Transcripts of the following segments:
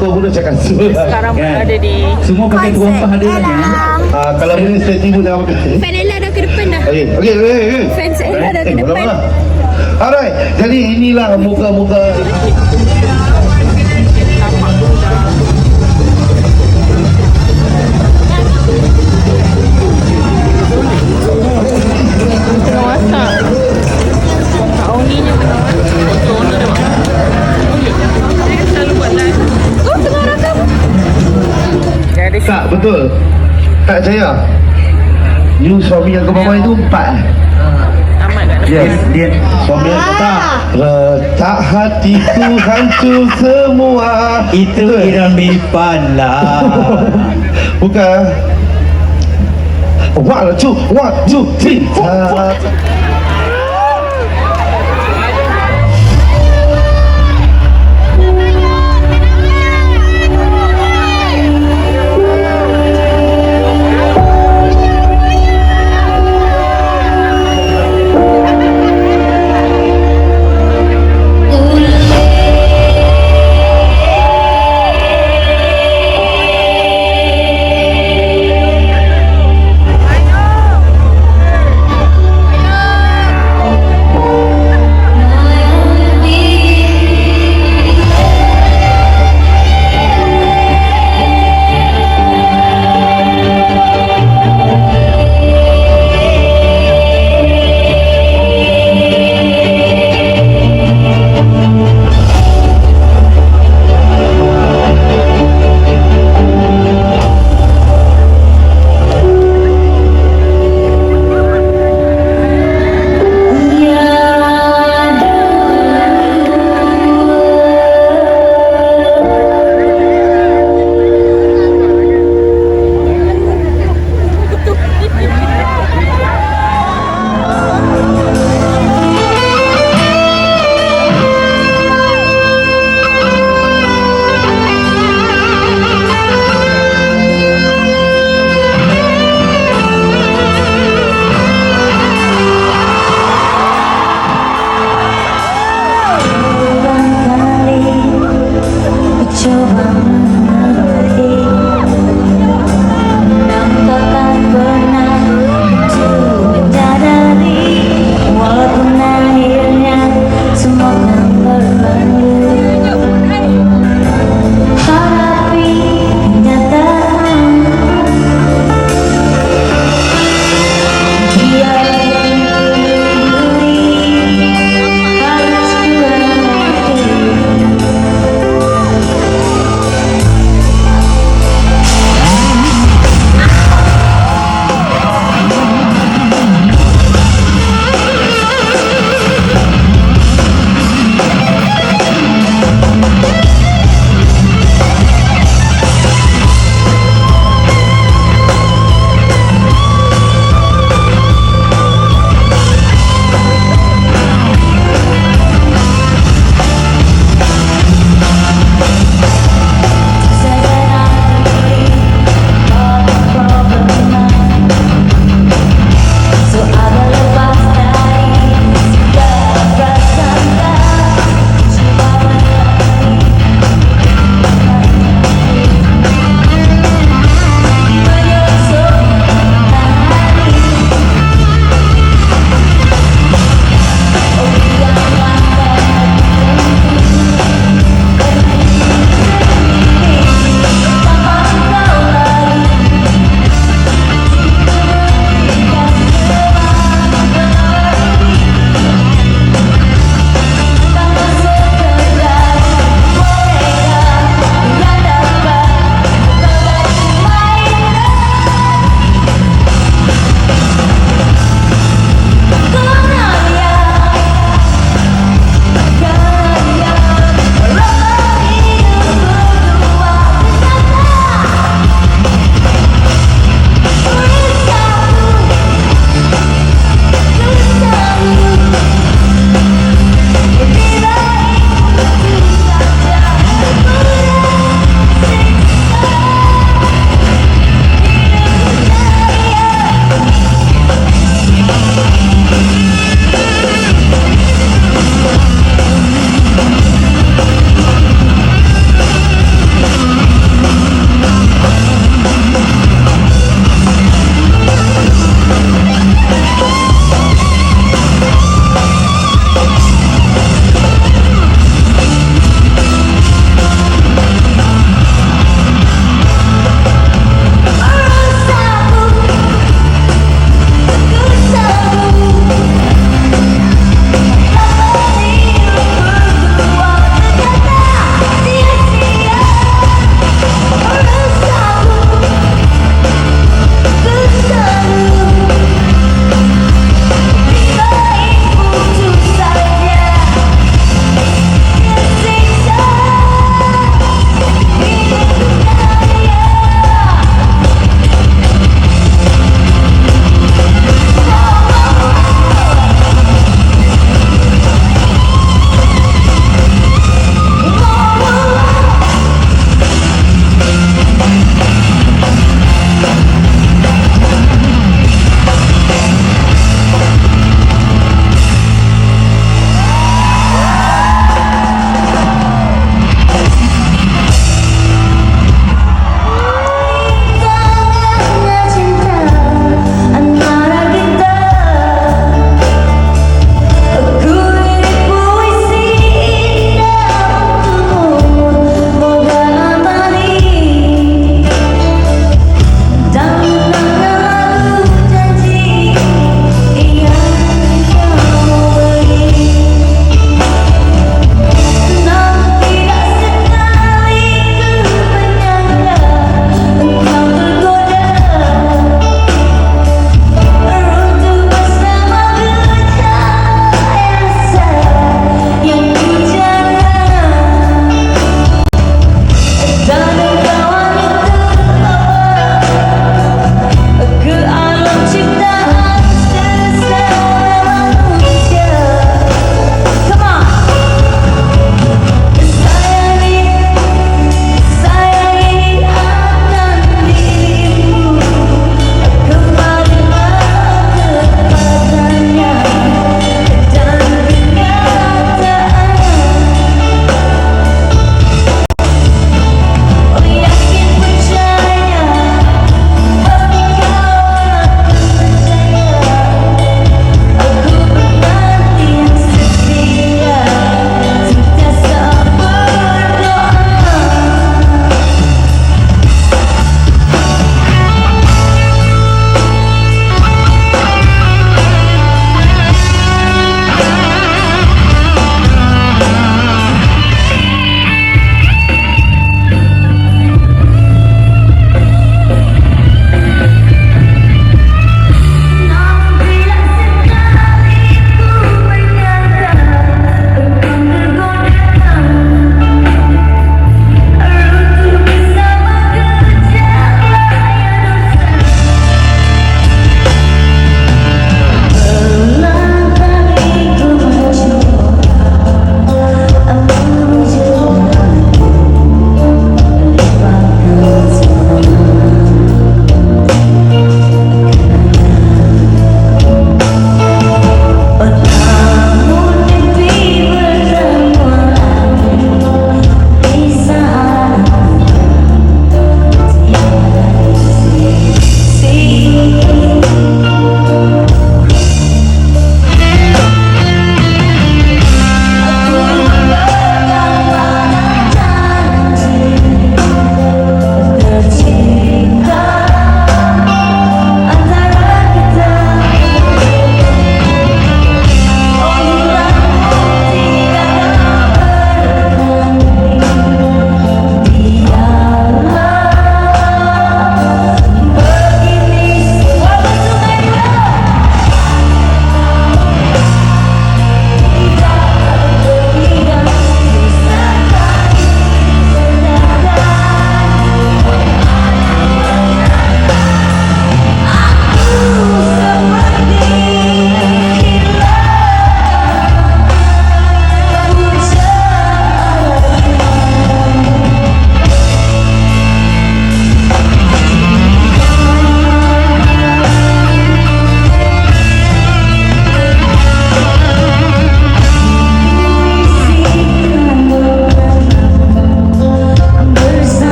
Aku pun dah cakap semua. Sekarang berada di Semua pakai tumpah ada lagi. Kalau boleh stay timu jangan pakai. Fan Ella dah ke depan dah. Okey. Fans Ella dah ke depan. Bola. Alright, jadi inilah muka-muka Tengah masak. Tahun ni je tengah masak. Saya selalu buat live. Oh, tengah rakam. Jadi tak betul. Tak percaya. You suami yang ke bawah itu 4. amat kat depan. Dia suami yang kata retak hatiku hancur semua. Itu Iran Bipan lah. Bukan. 1, 2, 3, 4.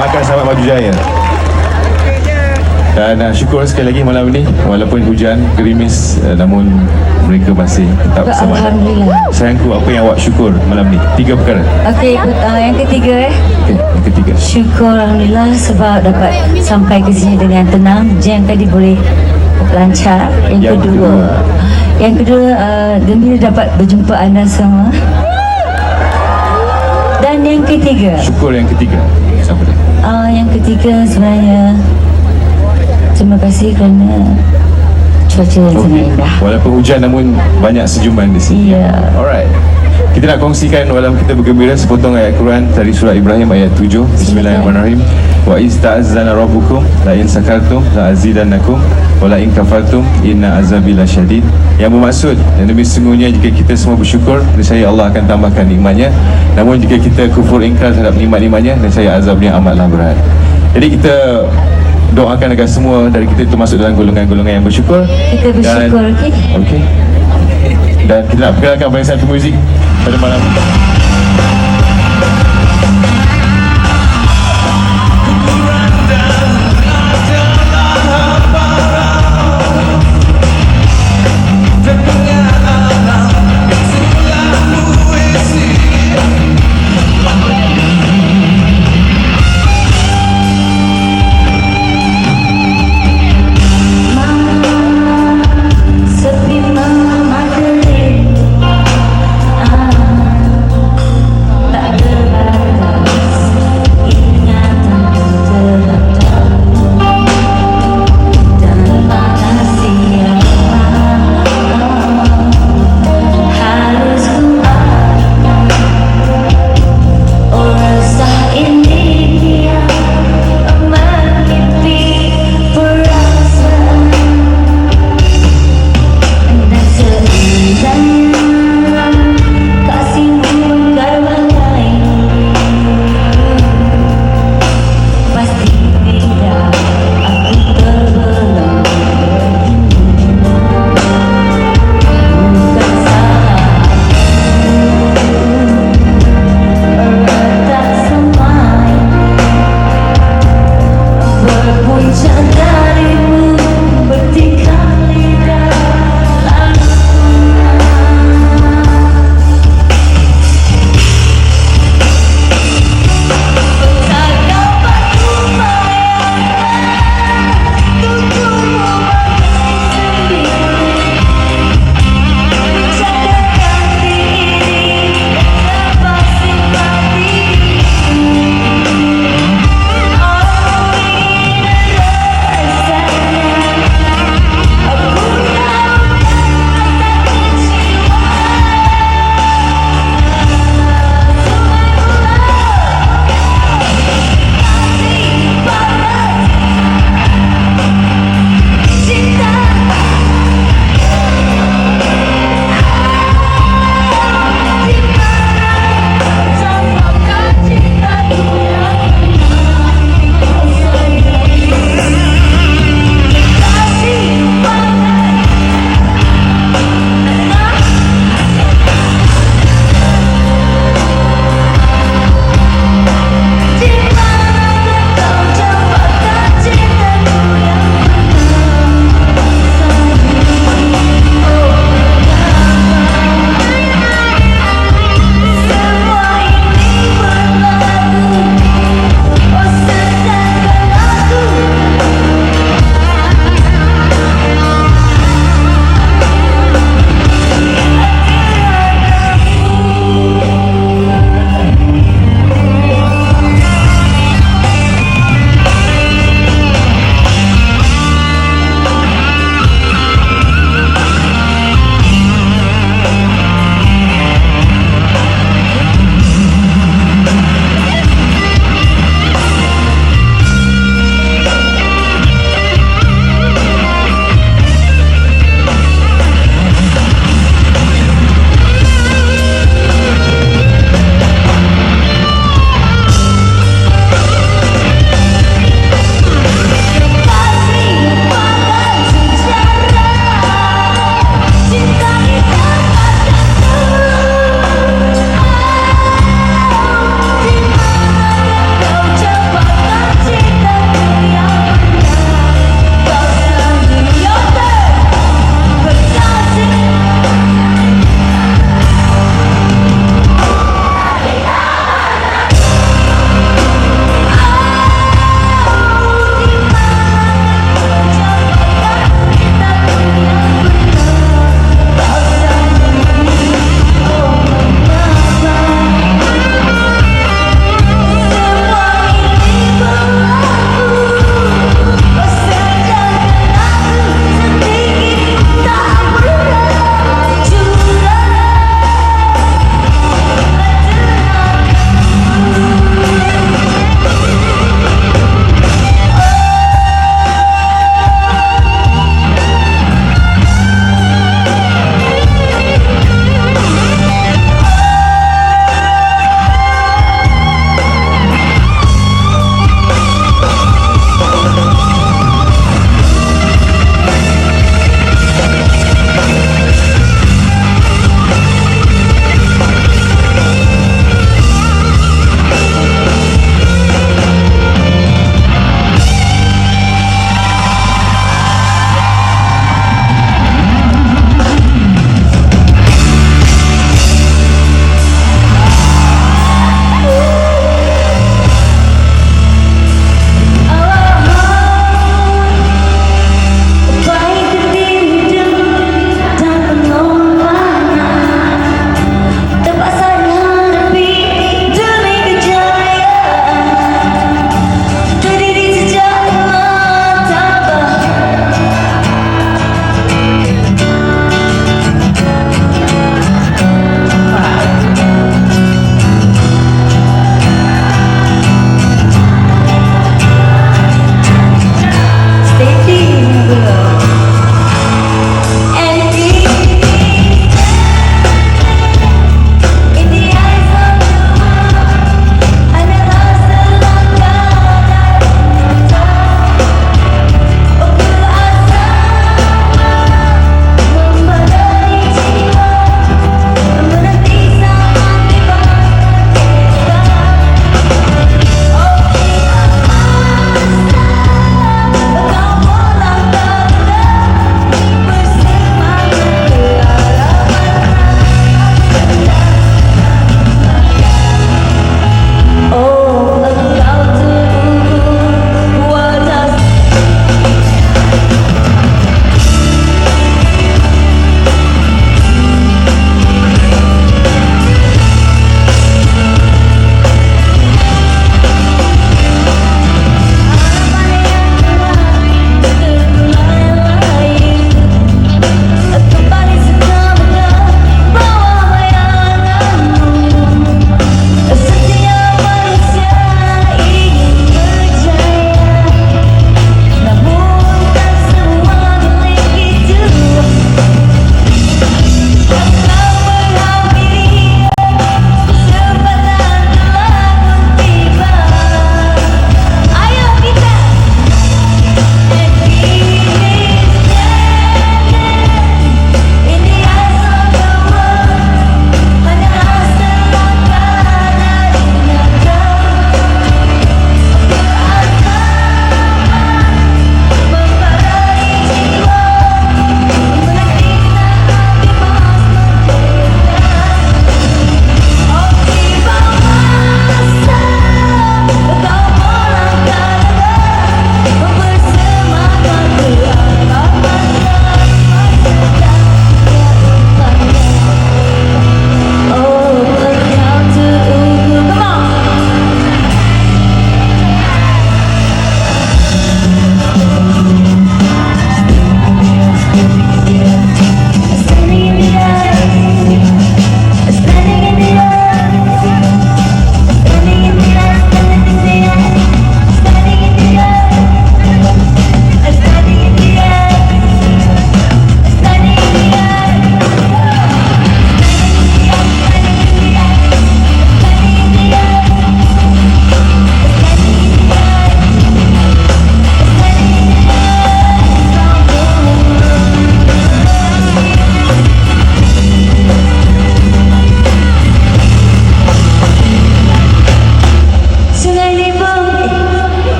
doakan selamat maju jaya. Dan syukur sekali lagi malam ini, walaupun hujan, gerimis, namun mereka masih tetap bersama. Alhamdulillah. Sayangku, apa yang awak syukur malam ni? 3 perkara. Okey, yang ketiga Okey, yang ketiga. syukur Alhamdulillah sebab dapat sampai ke sini dengan tenang. Jam tadi boleh lancar. Yang kedua gembira dapat berjumpa anda semua. Dan yang ketiga, Syukur yang ketiga. Siapa dia? yang ketiga sebenarnya terima kasih kerana cuaca yang sangat indah. Walaupun hujan namun banyak senyuman di sini. Ya. Alright. Kita nak kongsikan walau kita bergembira sepotong ayat Quran dari surah Ibrahim ayat 7. Bismillahirrahmanirrahim. Wa ista'azzana rabbukum la in sakartum la azidannakum wa la in kafartum inna azabi lasyadid. Yang bermaksud yang lebih sungguhnya jika kita semua bersyukur, nescaya Allah akan tambahkan nikmatnya. Namun jika kita kufur ingkar terhadap nikmat-nikmatnya, nescaya azabnya amatlah berat. Jadi kita doakan agar semua dari kita itu masuk dalam golongan-golongan yang bersyukur. Kita bersyukur, okey? Okey. Dan kita nak perkenalkan paling satu muzik pada malam ini. Sepi mama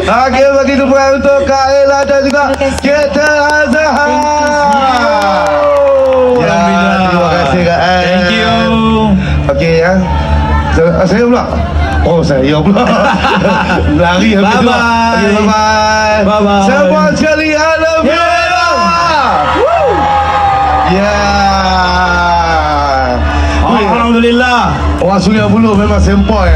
Okey, bagi dukungan untuk Kak Ella dan juga Terima kasih. Captain Azhar. Ya, terima kasih Kak. Thank you. Okey ya. Saya pula. Oh, saya pula. Lari habis tu. Bye-bye. Okey, bye-bye. Bye-bye. Semua sekali I love you. Ya. Alhamdulillah. Orang Suria Buloh memang sempoi.